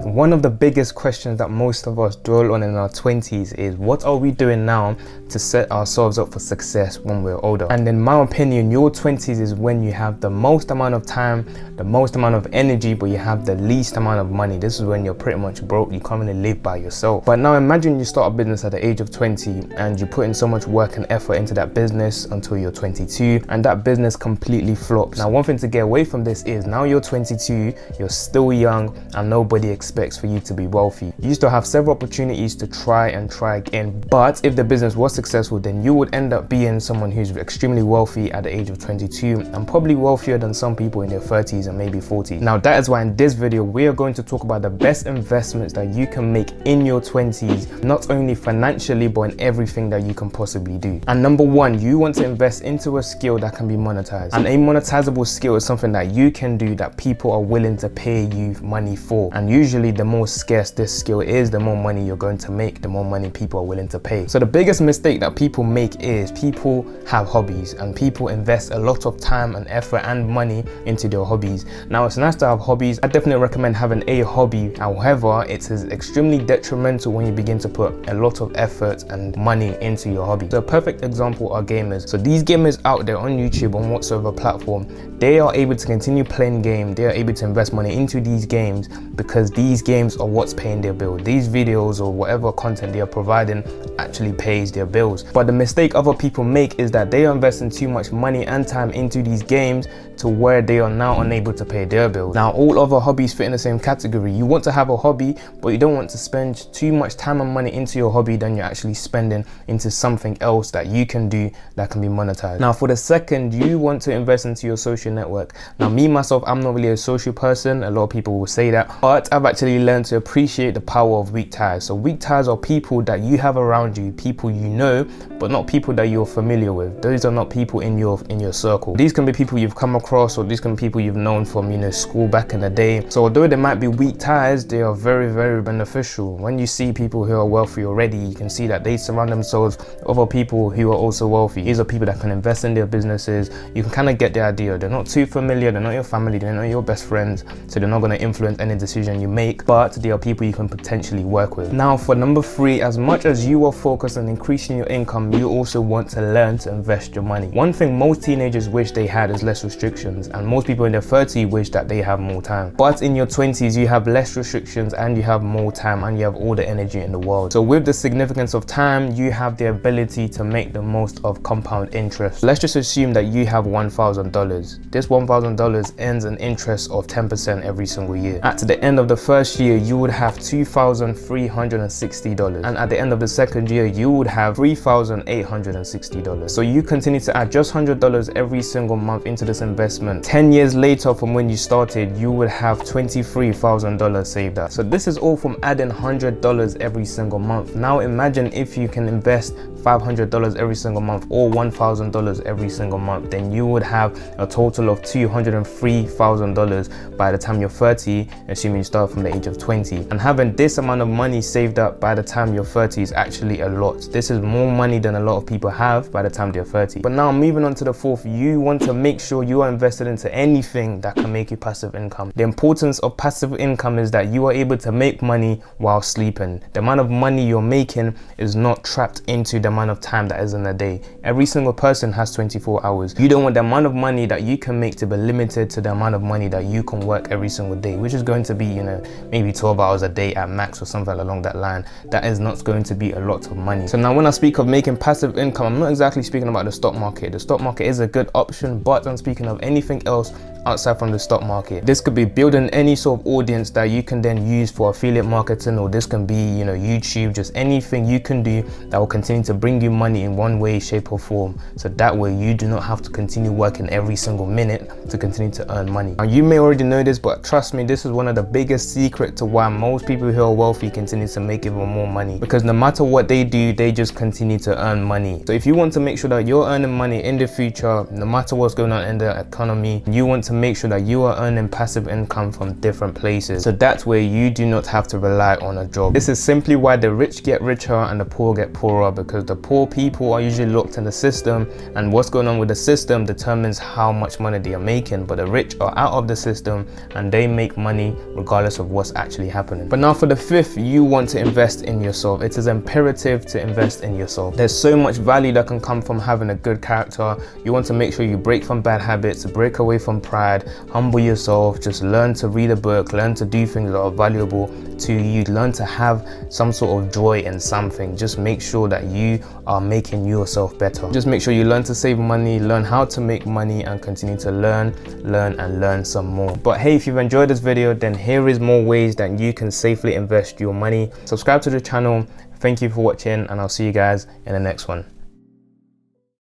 One of the biggest questions that most of us dwell on in our 20s is, what are we doing now to set ourselves up for success when we're older? And in my opinion, your 20s is when you have the most amount of time, the most amount of energy, but you have the least amount of money. This is when you're pretty much broke. You can't really live by yourself. But now imagine you start a business at the age of 20 and you put in so much work and effort into that business until you're 22, and that business completely flops. Now, one thing to get away from this is, now you're 22, you're still young, and nobody expects for you to be wealthy. You still have several opportunities to try again, but if the business was successful, then you would end up being someone who's extremely wealthy at the age of 22, and probably wealthier than some people in their 30s and maybe 40s. Now, that is why in this video we are going to talk about the best investments that you can make in your 20s, not only financially but in everything that you can possibly do. And number one, you want to invest into a skill that can be monetized. And a monetizable skill is something that you can do that people are willing to pay you money for. And usually the more scarce this skill is, the more money you're going to make, the more money people are willing to pay. So the biggest mistake that people make is people have hobbies, and people invest a lot of time and effort and money into their hobbies. Now, it's nice to have hobbies. I definitely recommend having a hobby. However, it is extremely detrimental when you begin to put a lot of effort and money into your hobby. So a perfect example are gamers. So these gamers out there on YouTube, on whatsoever platform, they are able to continue playing games. They are able to invest money into these games because these games are what's paying their bill. These videos or whatever content they are providing actually pays their bills. But the mistake other people make is that they are investing too much money and time into these games to where they are now unable to pay their bills. Now, all other hobbies fit in the same category. You want to have a hobby, but you don't want to spend too much time and money into your hobby than you're actually spending into something else that you can do that can be monetized. Now, for the second, you want to invest into your social network. Now, me myself, I'm not really a social person. A lot of people will say that, but I've actually learned to appreciate the power of weak ties. So weak ties are people that you have around you, people you know, but not people that you're familiar with. Those are not people in your circle. These can be people you've come across, or these can be people you've known from, school back in the day. So although they might be weak ties, they are very, very beneficial. When you see people who are wealthy already, you can see that they surround themselves with other people who are also wealthy. These are people that can invest in their businesses. You can kind of get the idea. They're not too familiar, they're not your family, they're not your best friends, so they're not going to influence any decision you make, but they are people you can potentially work with. Now, for number three, as much as you are focused on increasing your income, you also want to learn to invest your money. One thing most teenagers wish they had is less restrictions, and most people in their 30s wish that they have more time. But in your 20s, you have less restrictions and you have more time and you have all the energy in the world. So with the significance of time, you have the ability to make the most of compound interest. Let's just assume that you have $1,000. This $1,000 earns an interest of 10% every single year. At the end of the first year, you would have $2,360, and at the end of the second year, you would have $3,860. So you continue to add just $100 every single month into this investment. 10 years later from when you started, you would have $23,000 saved up. So this is all from adding $100 every single month. Now imagine if you can invest $500 every single month or $1,000 every single month, then you would have a total of $203,000 by the time you're 30, assuming you start from the age of 20. And having this amount of money saved up by the time you're 30 is actually a lot. This is more money than a lot of people have by the time they're 30. But now moving on to the fourth, you want to make sure you are invested into anything that can make you passive income. The importance of passive income is that you are able to make money while sleeping. The amount of money you're making is not trapped into the amount of time that is in a day. Every single person has 24 hours. You don't want the amount of money that you can make to be limited to the amount of money that you can work every single day, which is going to be, maybe 12 hours a day at max or something along that line. That is not going to be a lot of money. So now when I speak of making passive income, I'm not exactly speaking about the stock market. The stock market is a good option, but I'm speaking of anything else outside from the stock market. This could be building any sort of audience that you can then use for affiliate marketing, or this can be, YouTube, just anything you can do that will continue to bring you money in one way, shape or form. So that way you do not have to continue working every single minute to continue to earn money. Now you may already know this, but trust me, this is one of the biggest secrets to why most people who are wealthy continue to make even more money, because no matter what they do, they just continue continue to earn money. So if you want to make sure that you're earning money in the future, no matter what's going on in the economy, you want to make sure that you are earning passive income from different places. So that's where you do not have to rely on a job. This is simply why the rich get richer and the poor get poorer, because the poor people are usually locked in the system, and what's going on with the system determines how much money they are making. But the rich are out of the system and they make money regardless of what's actually happening. But now for the fifth, you want to invest in yourself. It is imperative to invest in yourself. There's so much value that can come from having a good character. You want to make sure you break from bad habits, break away from pride, humble yourself, just learn to read a book, learn to do things that are valuable to you, learn to have some sort of joy in something. Just make sure that you are making yourself better. Just make sure you learn to save money, learn how to make money, and continue to learn some more. But hey, if you've enjoyed this video, then here is more ways that you can safely invest your money. Subscribe to the channel. Thank you for watching, and I'll see you guys in the next one.